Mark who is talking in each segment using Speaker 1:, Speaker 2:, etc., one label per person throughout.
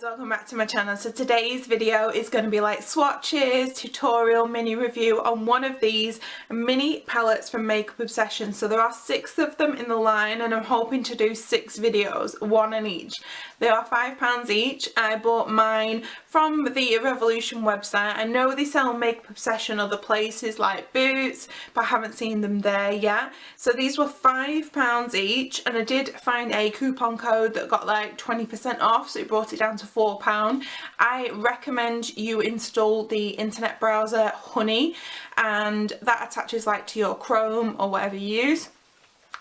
Speaker 1: welcome back to my channel. So today's video is going to be like swatches, tutorial, mini review on one of these mini palettes from Makeup Obsession. So there are 6 of them in the line and I'm hoping to do 6 videos, one on each. They are £5 each. I bought mine from the Revolution website. I know they sell Makeup Obsession other places like Boots, but I haven't seen them there yet. So these were £5 each, and I did find a coupon code that got like 20% off, so it brought it down to £4. I recommend you install the internet browser Honey, and that attaches like to your Chrome or whatever you use,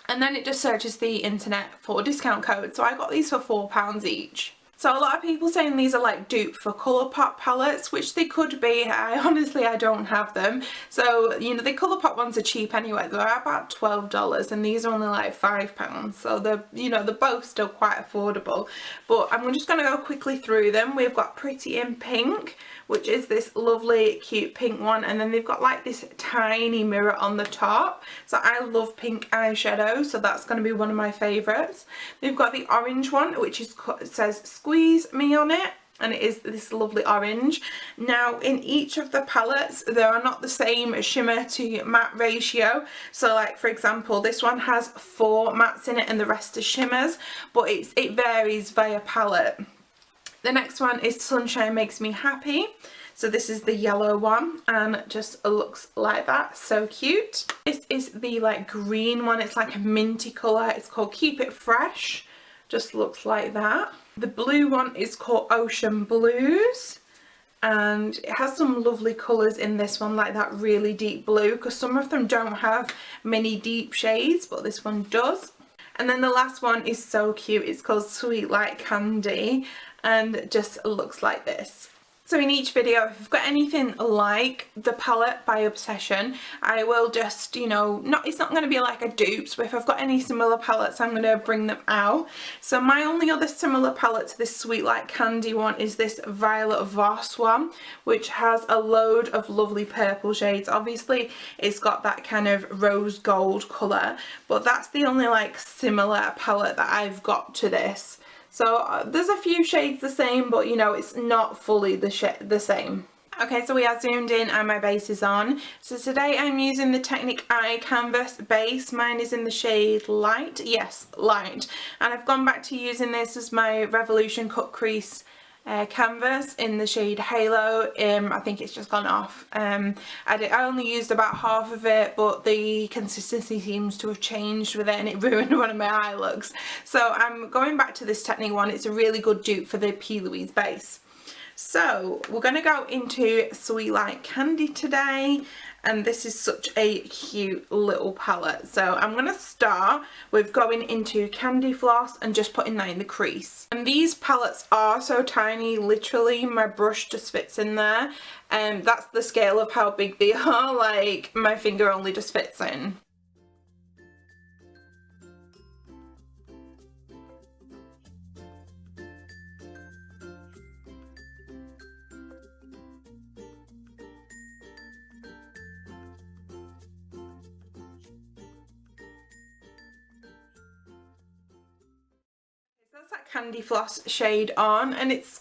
Speaker 1: and then it just searches the internet for discount code. So I got these for £4 each. So a lot of people saying these are like dupe for Colourpop palettes, which they could be. I don't have them. So, you know, the Colourpop ones are cheap anyway. They're about $12 and these are only like £5. So they're, you know, they're both still quite affordable. But I'm just going to go quickly through them. We've got Pretty in Pink, which is this lovely cute pink one, and then they've got like this tiny mirror on the top. So I love pink eyeshadow, so that's going to be one of my favourites. They've got the orange one, which is, it says Squeeze Me on it, and it is this lovely orange. Now in each of the palettes there are not the same shimmer to matte ratio. So like for example, this one has 4 mattes in it and the rest are shimmers, but it varies via palette. The next one is Sunshine Makes Me Happy. So this is the yellow one and just looks like that, so cute. This is the like green one, it's like a minty colour, it's called Keep It Fresh, just looks like that. The blue one is called Ocean Blues, and it has some lovely colours in this one, like that really deep blue, because some of them don't have many deep shades, but this one does. And then the last one is so cute, it's called Sweet Like Candy, and just looks like this. So in each video, if you've got anything like the palette by Obsession, I will just, you know, it's not going to be like a dupe, so if I've got any similar palettes, I'm going to bring them out. So my only other similar palette to this Sweet Like Candy one is this Violet Voss one, which has a load of lovely purple shades. Obviously, it's got that kind of rose gold colour, but that's the only like similar palette that I've got to this. So there's a few shades the same, but you know, it's not fully the same. Okay, so we are zoomed in and my base is on. So today I'm using the Technic Eye Canvas base. Mine is in the shade Light. Yes, Light. And I've gone back to using this as my Revolution Cut Crease canvas in the shade Halo. I think it's just gone off. I only used about half of it, but the consistency seems to have changed with it and it ruined one of my eye looks. So I'm going back to this Technique one. It's a really good dupe for the P. Louise base. So we're going to go into Sweet Like Candy today, and this is such a cute little palette. So I'm going to start with going into Candy Floss and just putting that in the crease. And these palettes are so tiny, literally my brush just fits in there, and that's the scale of how big they are, like my finger only just fits in. That's that Candy Floss shade on, and it's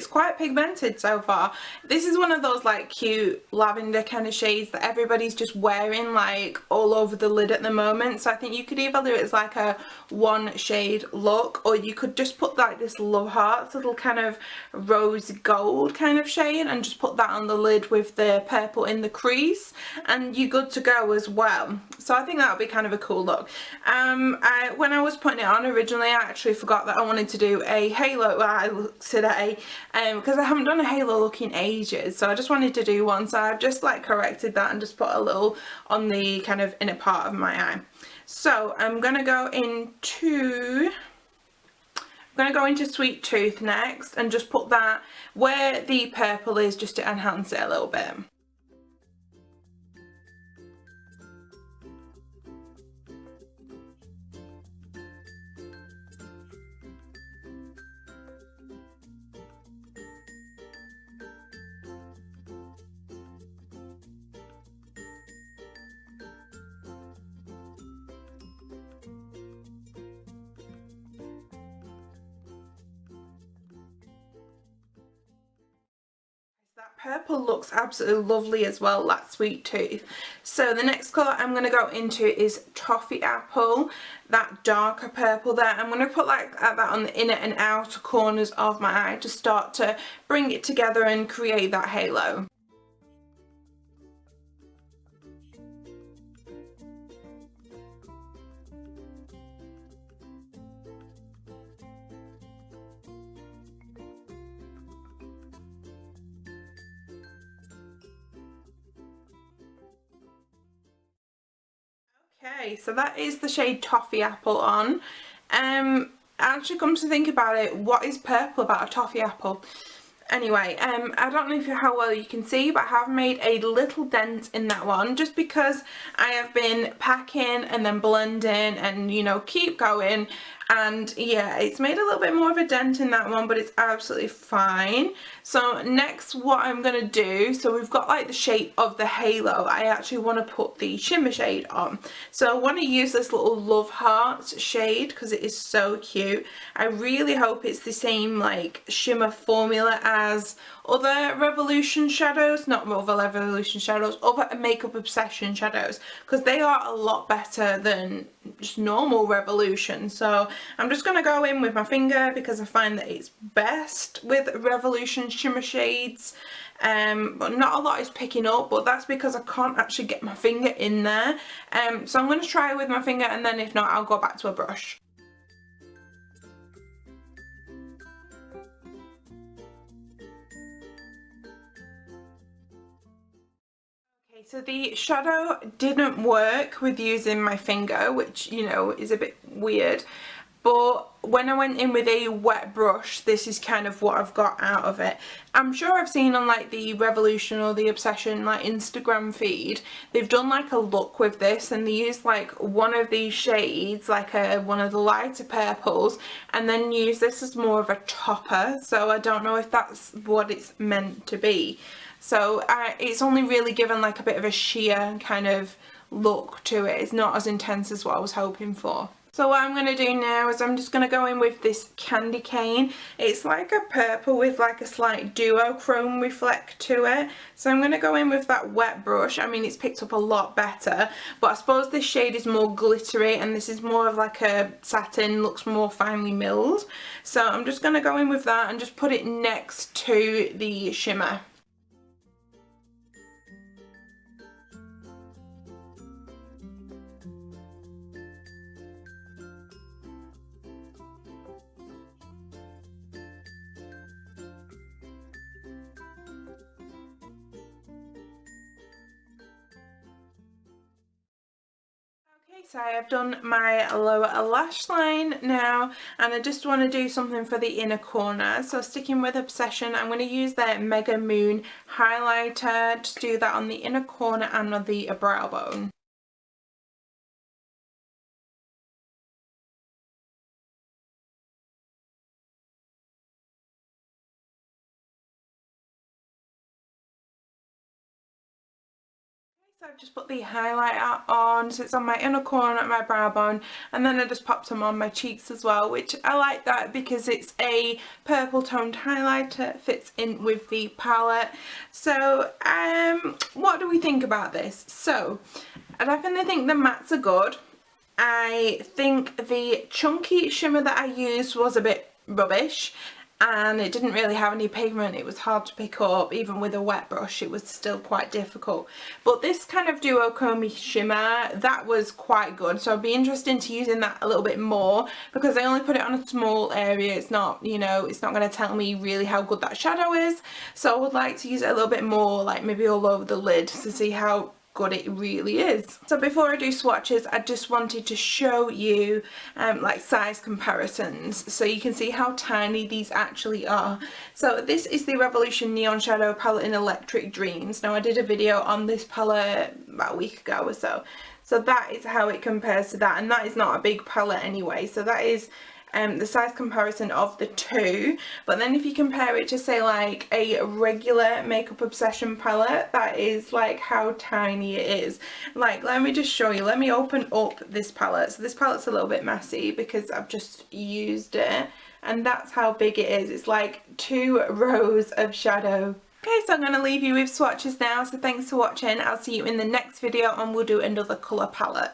Speaker 1: quite pigmented so far. This is one of those like cute lavender kind of shades that everybody's just wearing like all over the lid at the moment. So I think you could either do it as like a 1 shade look, or you could just put like this Love Hearts little kind of rose gold kind of shade and just put that on the lid with the purple in the crease, and you're good to go as well. So I think that would be kind of a cool look. When I was putting it on originally, I actually forgot that I wanted to do a halo eye look today, because I haven't done a halo look in ages, so I just wanted to do one. So I've just like corrected that and just put a little on the kind of inner part of my eye. So I'm gonna go into Sweet Tooth next and just put that where the purple is, just to enhance it a little bit. Purple looks absolutely lovely as well, that Sweet Tooth. So the next colour I'm going to go into is Toffee Apple, that darker purple there. I'm going to put like that on the inner and outer corners of my eye to start to bring it together and create that halo. Okay, so that is the shade Toffee Apple on. Actually, comes to think about it, what is purple about a toffee apple? Anyway, I don't know how well you can see, but I have made a little dent in that one just because I have been packing and then blending and, you know, keep going. And yeah, it's made a little bit more of a dent in that one, but it's absolutely fine. So next what I'm going to do, so we've got like the shape of the halo, I actually want to put the shimmer shade on. So I want to use this little Love Hearts shade because it is so cute. I really hope it's the same like shimmer formula as other Revolution shadows, not other Revolution shadows, other Makeup Obsession shadows, because they are a lot better than just normal Revolution. So I'm just going to go in with my finger because I find that it's best with Revolution shimmer shades. But not a lot is picking up, but that's because I can't actually get my finger in there. So I'm going to try with my finger, and then if not, I'll go back to a brush. So the shadow didn't work with using my finger, which, you know, is a bit weird. But when I went in with a wet brush, this is kind of what I've got out of it. I'm sure I've seen on like the Revolution or the Obsession like Instagram feed, they've done like a look with this and they use like one of these shades, like one of the lighter purples, and then use this as more of a topper. So I don't know if that's what it's meant to be. So it's only really given like a bit of a sheer kind of look to it. It's not as intense as what I was hoping for. So what I'm going to do now is I'm just going to go in with this Candy Cane. It's like a purple with like a slight duochrome reflect to it. So I'm going to go in with that wet brush. I mean, it's picked up a lot better, but I suppose this shade is more glittery and this is more of like a satin, looks more finely milled. So I'm just going to go in with that and just put it next to the shimmer. So I have done my lower lash line now, and I just want to do something for the inner corner. So sticking with Obsession, I'm going to use their Mega Moon highlighter, just do that on the inner corner and on the brow bone. So I've just put the highlighter on, so it's on my inner corner, my brow bone, and then I just popped them on my cheeks as well, which I like that because it's a purple toned highlighter, fits in with the palette. So what do we think about this? So I definitely think the mattes are good. I think the chunky shimmer that I used was a bit rubbish, and it didn't really have any pigment. It was hard to pick up. Even with a wet brush, it was still quite difficult. But this kind of duochrome shimmer, that was quite good. So I'd be interested to using that a little bit more because I only put it on a small area. It's not, you know, it's not going to tell me really how good that shadow is. So I would like to use it a little bit more, like maybe all over the lid, to see how good it really is. So before I do swatches, I just wanted to show you like size comparisons so you can see how tiny these actually are. So this is the Revolution Neon Shadow palette in Electric Dreams. Now I did a video on this palette about a week ago or so. So that is how it compares to that, and that is not a big palette anyway. So that is the size comparison of the two. But then if you compare it to say like a regular Makeup Obsession palette, that is like how tiny it is. Like, let me just show you. Let me open up this palette. So this palette's a little bit messy because I've just used it, and that's how big it is. It's like 2 rows of shadow Okay, so I'm going to leave you with swatches now, so thanks for watching. I'll see you in the next video and we'll do another colour palette.